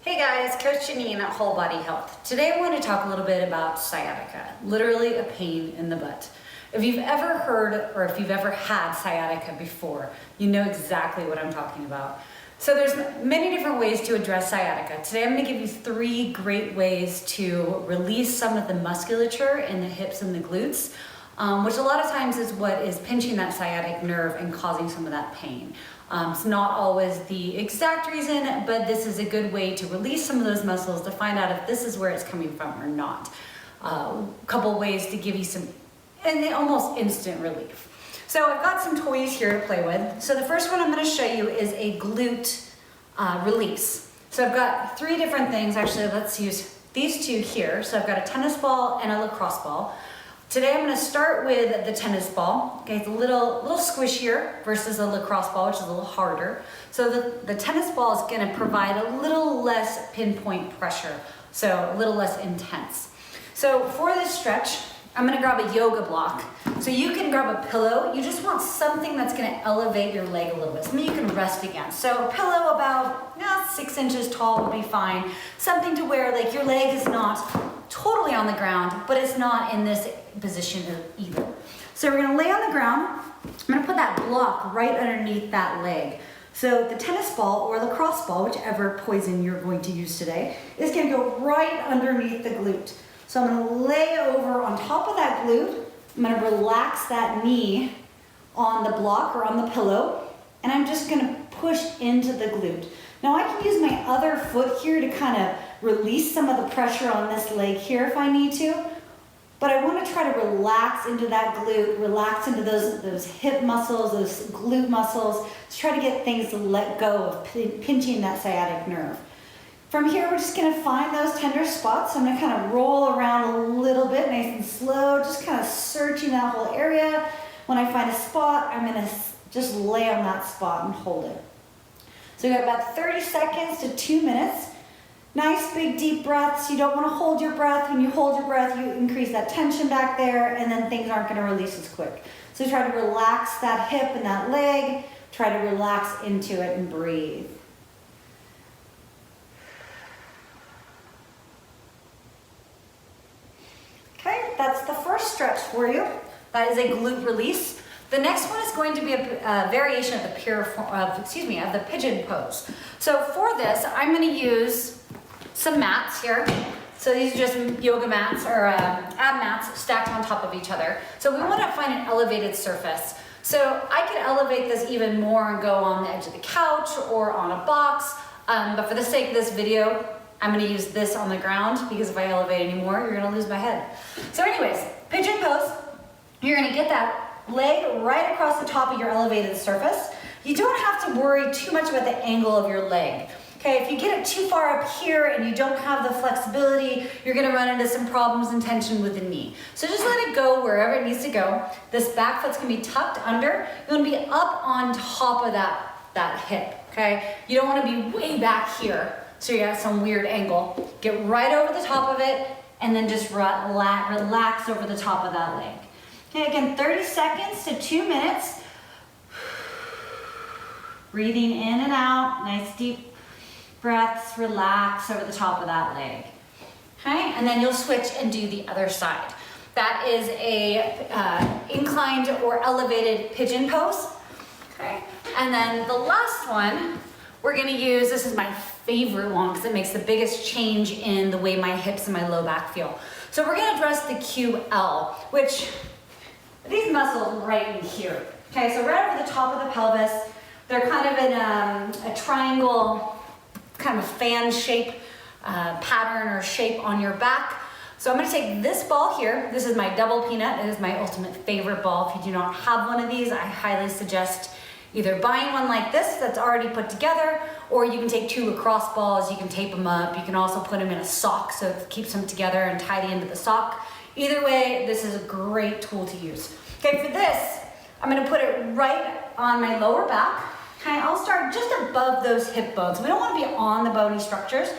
Hey guys, Coach Janine at Whole Body Health. Today I want to talk a little bit about sciatica, literally a pain in the butt. If you've ever heard or if you've ever had sciatica before, you know exactly what I'm talking about. So there's many different ways to address sciatica. Today I'm going to give you 3 great ways to release some of the musculature in the hips and the glutes, which a lot of times is what is pinching that sciatic nerve and causing some of that pain. It's not always the exact reason, but this is a good way to release some of those muscles to find out if this is where it's coming from or not. A couple ways to give you some almost instant relief. So I've got some toys here to play with. So the first one I'm going to show you is a glute release. So I've got 3 different things. Actually, let's use these 2 here. So I've got a tennis ball and a lacrosse ball. Today I'm going to start with the tennis ball. Okay, it's a little squishier versus a lacrosse ball, which is a little harder. So the tennis ball is going to provide a little less pinpoint pressure, so a little less intense. So for this stretch, I'm going to grab a yoga block. So you can grab a pillow. You just want something that's going to elevate your leg a little bit, something you can rest against. So a pillow about 6 inches tall would be fine. Something to where like your leg is not totally on the ground, but it's not in this position either. So we're going to lay on the ground. I'm going to put that block right underneath that leg. So the tennis ball or lacrosse ball, whichever poison you're going to use today, is going to go right underneath the glute. So I'm going to lay over on top of that glute. I'm going to relax that knee on the block or on the pillow, and I'm just going to push into the glute. Now I can use my other foot here to kind of release some of the pressure on this leg here if I need to, but I want to try to relax into that glute, relax into those hip muscles, those glute muscles, to try to get things to let go of pinching that sciatic nerve. From here, we're just going to find those tender spots. I'm going to kind of roll around a little bit, nice and slow, just kind of searching that whole area. When I find a spot, I'm going to just lay on that spot and hold it. So we've got about 30 seconds to 2 minutes. Nice big deep breaths. You don't want to hold your breath. When you hold your breath, you increase that tension back there, and then things aren't going to release as quick. So try to relax that hip and that leg. Try to relax into it and breathe. Okay, that's the first stretch for you. That is a glute release. The next one is going to be a variation of the Pigeon Pose. So for this, I'm going to use some mats here. So these are just yoga mats or ab mats stacked on top of each other. So we want to find an elevated surface. So I could elevate this even more and go on the edge of the couch or on a box. But for the sake of this video, I'm going to use this on the ground because if I elevate anymore, you're going to lose my head. So anyways, Pigeon Pose. You're going to get that leg right across the top of your elevated surface. You don't have to worry too much about the angle of your leg. Okay, if you get it too far up here and you don't have the flexibility, you're going to run into some problems and tension with the knee. So just let it go wherever it needs to go. This back foot's going to be tucked under. You want to be up on top of that hip. Okay, you don't want to be way back here so you have some weird angle. Get right over the top of it and then just relax over the top of that leg. Okay, again, 30 seconds to 2 minutes. Breathing in and out, nice deep breaths, relax over the top of that leg. Okay, and then you'll switch and do the other side. That is a inclined or elevated pigeon pose. Okay, and then the last one we're going to use, this is my favorite one because it makes the biggest change in the way my hips and my low back feel. So we're going to address the QL, which these muscles right in here. Okay, so right over the top of the pelvis, they're kind of in a triangle, kind of a fan shape pattern or shape on your back. So I'm going to take this ball here. This is my double peanut. It is my ultimate favorite ball. If you do not have one of these, I highly suggest either buying one like this that's already put together, or you can take 2 lacrosse balls, you can tape them up, you can also put them in a sock so it keeps them together and tie the end of the sock. Either way, this is a great tool to use. Okay, for this, I'm going to put it right on my lower back. Okay, I'll start just above those hip bones. We don't want to be on the bony structures.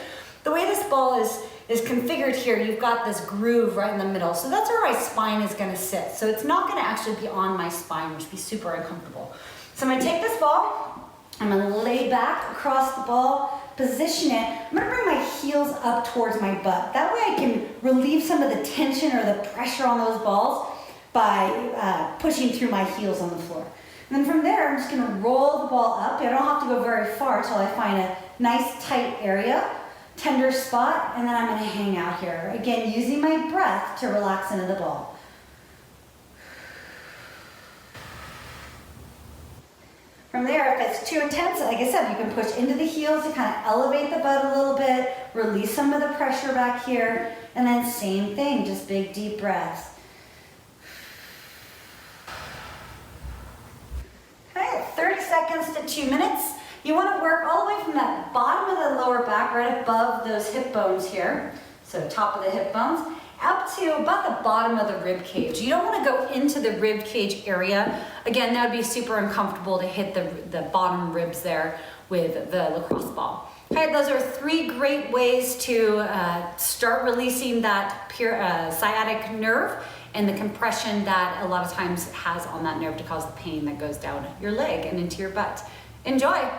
The way this ball is configured here, you've got this groove right in the middle. So that's where my spine is going to sit. So it's not going to actually be on my spine, which would be super uncomfortable. So I'm going to take this ball, I'm gonna lay back across the ball, position it. I'm gonna bring my heels up towards my butt. That way I can relieve some of the tension or the pressure on those balls by pushing through my heels on the floor. And then from there, I'm just gonna roll the ball up. I don't have to go very far until I find a nice tight area, tender spot, and then I'm gonna hang out here. Again, using my breath to relax into the ball. From there, if it's too intense, like I said, you can push into the heels to kind of elevate the butt a little bit, release some of the pressure back here, and then same thing, just big deep breaths. Okay, 30 seconds to 2 minutes. You want to work all the way from that bottom of the lower back, right above those hip bones here, so top of the hip bones, up to about the bottom of the rib cage. You don't want to go into the rib cage area. Again, that would be super uncomfortable to hit the bottom ribs there with the lacrosse ball. Okay, those are 3 great ways to start releasing that sciatic nerve and the compression that a lot of times has on that nerve to cause the pain that goes down your leg and into your butt. Enjoy!